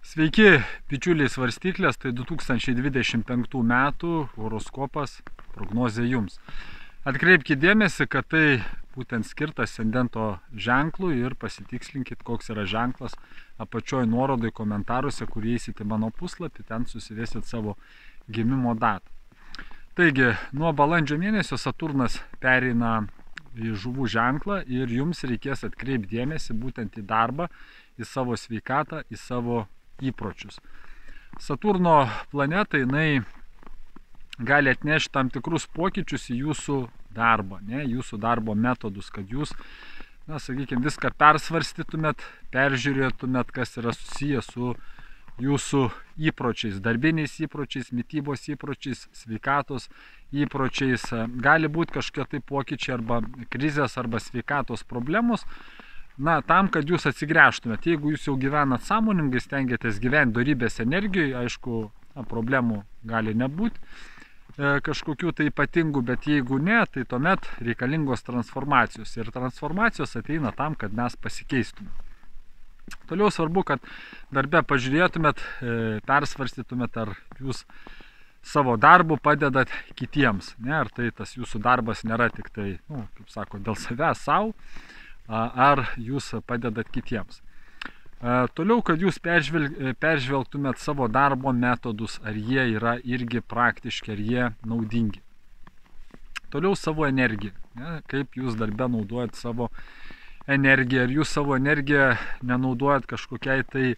Sveiki, bičiuliai svarstyklės, tai 2025 metų horoskopas, prognozė jums. Atkreipkite dėmesį, kad tai būtent skirtas ascendento ženklui ir pasitikslinkit, koks yra ženklas apačioj nuorodai komentaruose, kur įeisite mano puslapį, ten susivėsit savo gimimo datą. Taigi, nuo balandžio mėnesio Saturnas pereina į žuvų ženklą ir jums reikės atkreipti dėmesį būtent į darbą, į savo sveikatą, į savo įpročius. Saturno planeta, jinai gali atnešti tam tikrus pokyčius į jūsų darbą, jūsų darbo metodus, kad jūs, sakykime, viską persvarstytumėt, peržiūrėtumėt, kas yra susijęs su jūsų įpročiais, darbiniais įpročiais, mitybos įpročiais, sveikatos įpročiais. Gali būti kažkokie tai pokyčiai arba krizės arba sveikatos problemos. Tam, kad jūs atsigręžtumėt, jeigu jūs jau gyvenat sąmoningai, stengiatės gyventi dorybės energijoje, aišku, problemų gali nebūti kažkokių tai ypatingų, bet jeigu ne, tai tuomet reikalingos transformacijos. Ir transformacijos ateina tam, kad mes pasikeistume. Toliau svarbu, kad darbe pažiūrėtumėt, persvarstytumėt, ar jūs savo darbu padedat kitiems. Ar tai tas jūsų darbas nėra tik tai, kaip sako, dėl savęs savo, ar jūs padedat kitiems. Toliau, kad jūs peržvelgtumėt savo darbo metodus, ar jie yra irgi praktiški, ar jie naudingi. Toliau savo energiją, kaip jūs darbe naudojat savo energiją, ar jūs savo energiją nenaudojat kažkokiai tai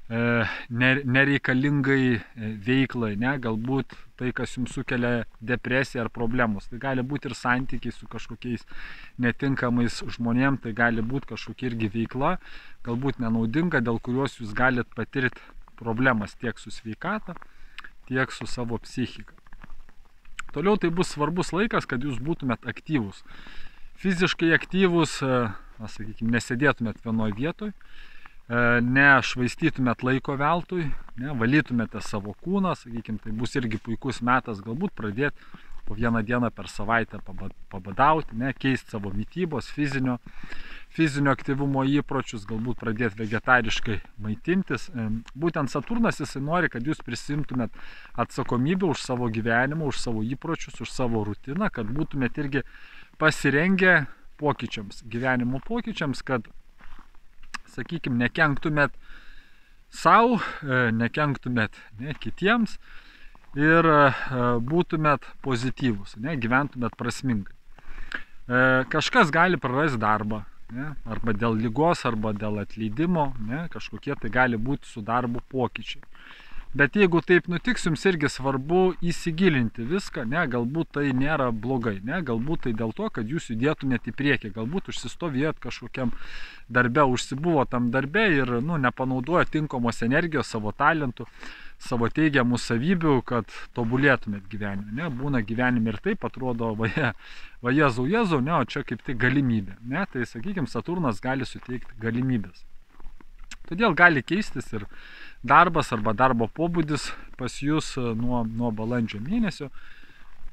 nereikalingai veiklai, galbūt tai, kas jums sukelia depresiją ar problemos. Tai gali būti ir santykiai su kažkokiais netinkamais žmonėm, tai gali būti kažkokia irgi veikla, galbūt nenaudinga, dėl kurios jūs galite patirti problemas tiek su sveikata, tiek su savo psichika. Toliau tai bus svarbus laikas, kad jūs būtumėt aktyvūs. Fiziškai aktyvūs, sakykime, nesėdėtumėt vienoje vietoje, nešvaistytumėt laiko veltui, valytumėte savo kūną, sakykime, tai bus irgi puikus metas galbūt pradėti po vieną dieną per savaitę pabadauti, keisti savo mitybos, fizinio aktyvumo įpročius, galbūt pradėti vegetariškai maitintis. Būtent Saturnas, jisai nori, kad jūs prisimtumėt atsakomybę už savo gyvenimą, už savo įpročius, už savo rutiną, kad būtumėt irgi pasirengę pokyčiams, gyvenimo pokyčiams, kad, sakykime, nekenktumėt savo, nekenktumėt kitiems ir būtumėt pozityvus, gyventumėt prasmingai. Kažkas gali prarasti darbą, arba dėl ligos, arba dėl atleidimo, kažkokie tai gali būti su darbu pokyčiai. Bet jeigu taip nutiks, jums irgi svarbu įsigilinti viską, galbūt tai nėra blogai, galbūt tai dėl to, kad jūs judėtumėt į priekį, galbūt užsistovėjot kažkokiam darbe, užsibuvo tam darbe ir nepanaudojo tinkamos energijos, savo talentų, savo teigiamų savybių, kad tobulėtumėt gyvenime. Būna gyvenime ir taip atrodo, va Jėzau, o čia kaip tai galimybė. Tai, sakykime, Saturnas gali suteikti galimybės. Todėl gali keistis ir darbas arba darbo pobūdis pas jūs nuo balandžio mėnesio.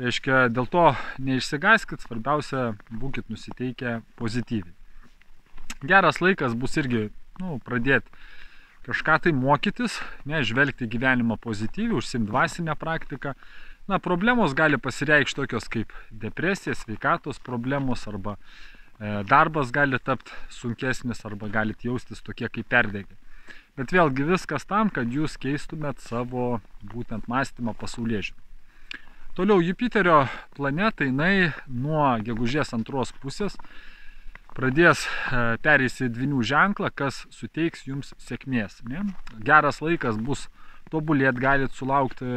Reiškia, dėl to neišsigąskit, svarbiausia, būkit nusiteikę pozityviai. Geras laikas bus irgi pradėti kažką tai mokytis, žvelgti gyvenimą pozityviai, užsiimti dvasinę praktiką. Problemos gali pasireikšti tokios kaip depresija, sveikatos problemos, arba darbas gali tapti sunkesnis, arba galite jaustis tokie kaip perdegę. Bet vėlgi viskas tam, kad jūs keistumėt savo būtent mąstymą, pasaulėžiūrą. Toliau Jupiterio planeta, jinai nuo gegužės antros pusės pradės pereis į dvynių ženklą, kas suteiks jums sėkmės. Geras laikas bus tobulėti, galite sulaukti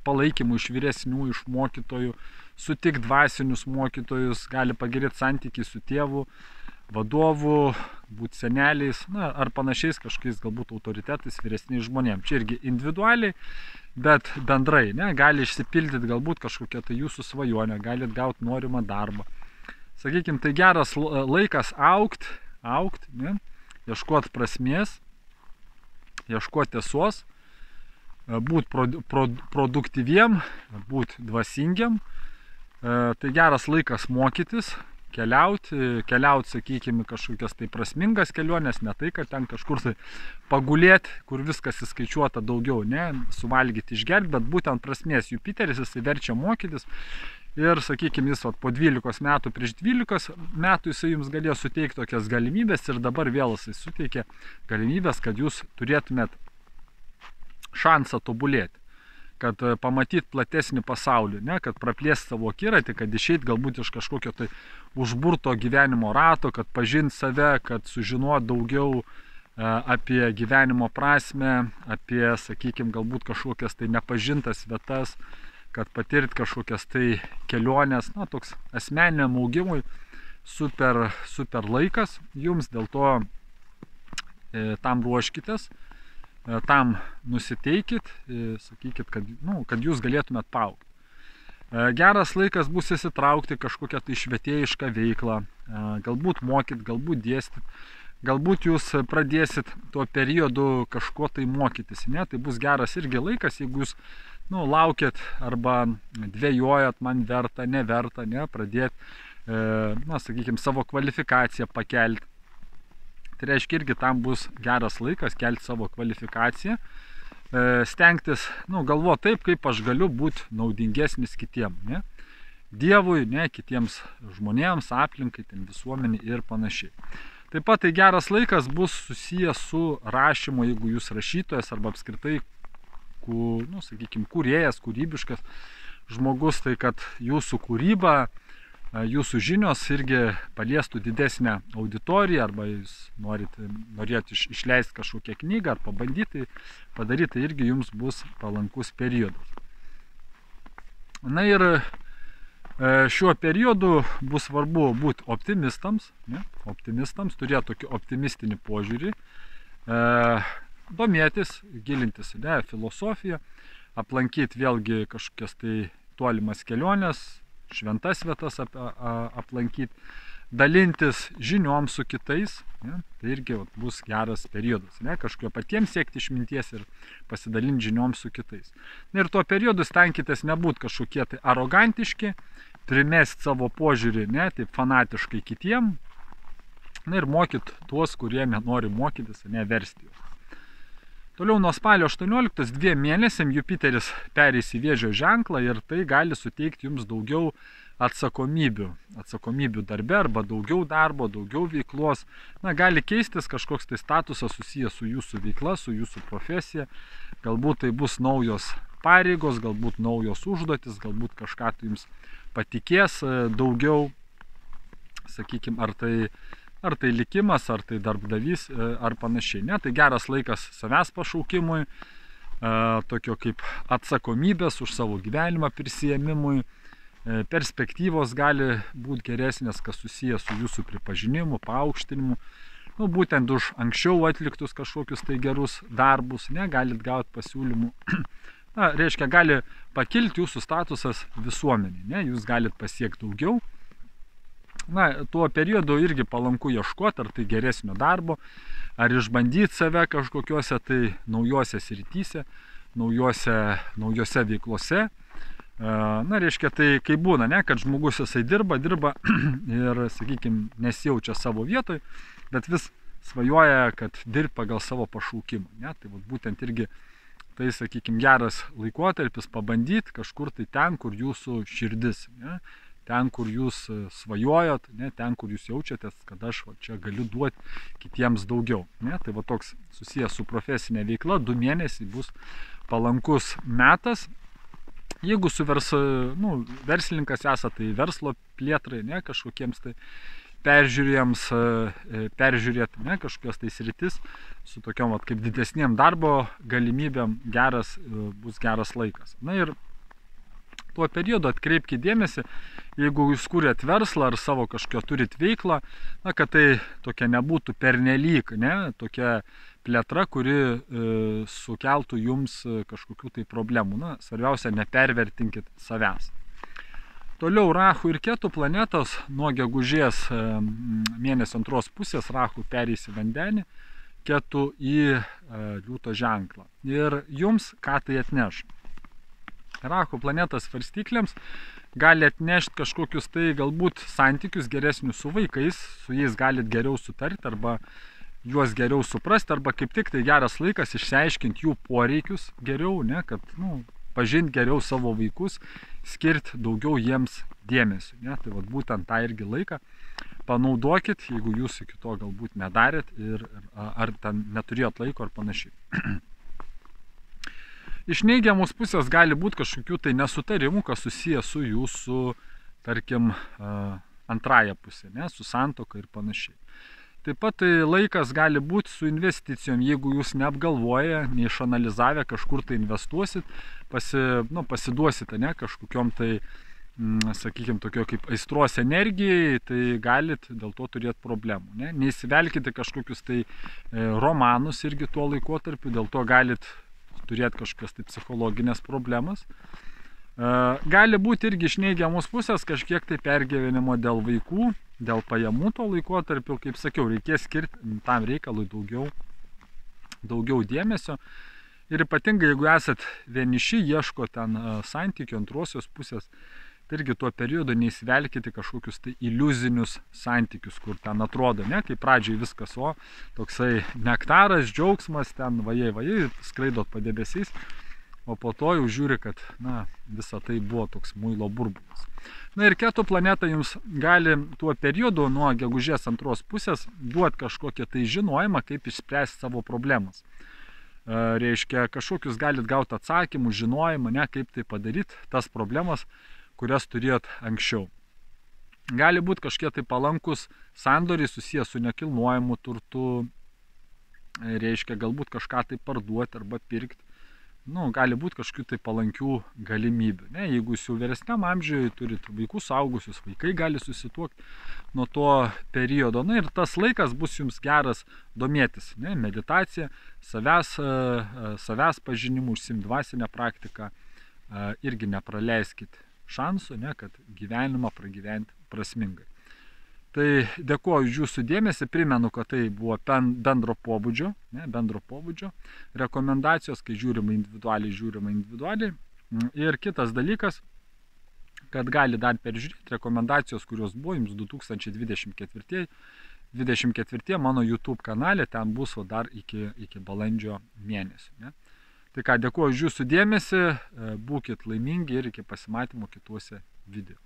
palaikymų iš vyresnių, iš mokytojų, sutikti dvasinius mokytojus, gali pagerėti santykiai su tėvu, vadovu, būti seneliais, ar panašiais kažkokiais galbūt autoritetais, vyresniais žmonėms. Čia irgi individualiai, bet bendrai, gali išsipildyti galbūt kažkokia tai jūsų svajonė, galit gauti norimą darbą. Sakykime, tai geras laikas augt, ieškoti prasmės, ieškoti tiesos, būti produktyviem, būti dvasingiam. Tai geras laikas mokytis, keliauti, sakykime, kažkokias tai prasmingas keliones, ne tai, kad ten kažkur tai pagulėti, kur viskas įskaičiuota daugiau, ne, suvalgyti, išgerti, bet būtent prasmės. Jupiteris jisai verčia mokytis ir, sakykime, jis po 12 metų, prieš 12 metų jisai jums galėjo suteikti tokias galimybės ir dabar vėl jisai suteikia galimybės, kad jūs turėtumėt šansą tobulėti, kad pamatyt platesnį pasaulį, ne, kad praplėsti savo akiratį, kad išeit galbūt iš kažkokio tai užburto gyvenimo rato, kad pažint save, kad sužinot daugiau apie gyvenimo prasme, apie, sakykime, galbūt kažkokias tai nepažintas vietas, kad patirt kažkokias tai keliones, na, toks asmeniniam augimui super laikas jums, dėl to tam ruoškitės, tam nusiteikit, sakykit, kad jūs galėtumėt paaugti. Geras laikas bus įsitraukti kažkokią tai švietėjišką veiklą, galbūt mokyt, galbūt dėstyt, galbūt jūs pradėsit tuo periodu kažko tai mokytis, ne? Tai bus geras irgi laikas, jeigu jūs laukiat arba dvejojat, man verta, neverta, ne? Pradėti, sakykime, savo kvalifikaciją pakelti. Tai reiškia, irgi tam bus geras laikas kelti savo kvalifikaciją, stengtis, galvoti taip, kaip aš galiu būti naudingesnis kitiem, ne? Dievui, ne, kitiems žmonėms, aplinkai, visuomenį ir panašiai. Taip pat tai geras laikas bus susijęs su rašymu, jeigu jūs rašytojas arba apskritai, sakykime, kūrėjas, kūrybiškas žmogus, tai kad jūsų kūryba, jūsų žinios irgi paliestų didesnę auditoriją, arba jūs norėt išleisti kažkokią knygą ar pabandyti padaryti, tai irgi jums bus palankus periodas. Na ir šiuo periodu bus svarbu būti optimistams, ne? Optimistams, turėti tokį optimistinį požiūrį, domėtis, gilintis į filosofiją, aplankyti vėlgi kažkokias tai tolimas keliones, šventas vietas aplankyti, dalintis žiniom su kitais, ne? Tai irgi bus geras periodas, ne? Kažkokio patiems siekti išminties ir pasidalinti žiniom su kitais. Na ir tuo periodu stenkitės nebūti kažkokie tai arogantiški, primesti savo požiūrį, ne, taip fanatiškai kitiem, na ir mokyt tuos, kurie nenori mokytis, ne, versti juos. Toliau nuo spalio 18 2 mėnesiam Jupiteris pereis į Vėžio ženklą ir tai gali suteikti jums daugiau atsakomybių darbe arba daugiau darbo, daugiau veiklos. Na, gali keistis kažkoks tai statusas susijęs su jūsų veikla, su jūsų profesija. Galbūt tai bus naujos pareigos, galbūt naujos užduotis, galbūt kažką tai jums patikės daugiau, sakykime, ar tai likimas, ar tai darbdavys, ar panašiai. Ne, tai geras laikas savęs pašaukimui, tokio kaip atsakomybės už savo gyvenimą prisiėmimui, perspektyvos gali būti geresnės, kas susijęs su jūsų pripažinimu, paaukštinimu, būtent už anksčiau atliktus kažkokius tai gerus darbus, ne, galit gauti pasiūlymų. Na, reiškia, gali pakilti jūsų statusas visuomenį, ne, jūs galit pasiekti daugiau. Na, tuo periodu irgi palanku ieškoti, ar tai geresnio darbo, ar išbandyti save kažkokiuose tai naujose srityse, naujose veiklose. Na, reiškia, tai kaip būna, ne, kad žmogus jisai dirba ir, sakykime, nesijaučia savo vietoj, bet vis svajoja, kad dirb pagal savo pašaukimą, ne, tai būtent irgi tai, sakykime, geras laikotarpis pabandyti kažkur tai ten, kur jūsų širdis, ne, ten, kur jūs svajojot, ne, ten, kur jūs jaučiatės, kad aš čia galiu duoti kitiems daugiau. Ne. Tai toks susijęs su profesinė veikla, 2 mėnesiai bus palankus metas. Jeigu su verslininkas esate, tai verslo plėtrai, ne, kažkokiems tai peržiūrėti, ne, kažkokios tai sritis su tokiom kaip didesniem darbo galimybėm bus geras laikas. Na ir tuo periodu atkreipkite dėmesį, jeigu jūs kūrėt verslą ar savo kažkokio turit veiklą, na, kad tai tokia nebūtų pernelyg, ne, tokia plėtra, kuri sukeltų jums kažkokių tai problemų. Na, svarbiausia, nepervertinkit savęs. Toliau Rahu ir Ketu planetos nuo gegužės mėnesio 2 pusės Rahu pereis į Vandenį, Ketu į Liūto ženklą. Ir jums ką tai atneš? Rahu planetas svarstyklėms gali atnešti kažkokius tai galbūt santykius geresnius su vaikais, su jais galit geriau sutarti arba juos geriau suprasti, arba kaip tik tai geras laikas išsiaiškinti jų poreikius geriau, ne, kad pažinti geriau savo vaikus, skirti daugiau jiems dėmesio. Ne. Tai vat, būtent tą irgi laiką panaudokit, jeigu jūs iki to galbūt nedarėt ar ten neturėjot laiko ar panašiai. Iš neigiamos pusės gali būti kažkokių tai nesutarimų, kas susiję su jūsų, tarkim, antrąją pusę, ne, su santuoka ir panašiai. Taip pat tai laikas gali būti su investicijom, jeigu jūs neapgalvoję, neišanalizavę, kažkur tai investuosit, pasiduosite, ne, kažkokiom tai, sakykime, tokio kaip aistros energijai, tai galit dėl to turėti problemų. Ne? Neįsivelkite kažkokius tai romanus irgi tuo laikotarpiu, dėl to galit turėti kažkokias tai psichologinės problemas. Gali būti irgi iš neigiamos pusės kažkiek tai pergyvenimo dėl vaikų, dėl pajamų to laikotarpiu, kaip sakiau, reikės skirti tam reikalui daugiau dėmesio. Ir ypatingai, jeigu esat vieniši, ieško ten santykių antrosios pusės, tai irgi tuo periodu neįsivelkite kažkokius tai iliuzinius santykius, kur ten atrodo, ne, kaip pradžiai viskas, toksai nektaras, džiaugsmas, ten vajai, skraidot padebesiais, o po to jau žiūri, kad, visa tai buvo toks muilo burbulas. Na ir Keto planeta jums gali tuo periodu nuo gegužės antros pusės duoti kažkokią tai žinojimą, kaip išspręsti savo problemas. Reiškia, kažkokius galit gauti atsakymus, žinojimą, ne, kaip tai padaryti, tas problemas, kurias turėjot anksčiau. Gali būti kažkiek tai palankus sandoriai susijęs su nekilnojamu turtu, reiškia galbūt kažką tai parduoti arba pirkti. Gali būti kažkokių tai palankių galimybių. Ne? Jeigu jūs jau vyresniam amžiuje turit vaikus suaugusius, vaikai gali susituokti nuo to periodo. Na ir tas laikas bus jums geras domėtis. Ne? Meditacija, savęs pažinimu, užsiimti dvasinę praktiką, irgi nepraleiskit šansų, ne, kad gyvenimą pragyventi prasmingai. Tai dėkuoju už jūsų dėmesį, primenu, kad tai buvo bendro pobūdžio rekomendacijos, kai žiūrima individualiai. Ir kitas dalykas, kad gali dar peržiūrėti rekomendacijos, kurios buvo jums 2024 mano YouTube kanale, ten bus dar iki balandžio mėnesio. Ne? Tai ką, dėkuoju už jūsų dėmesį, būkit laimingi ir iki pasimatymo kituose video.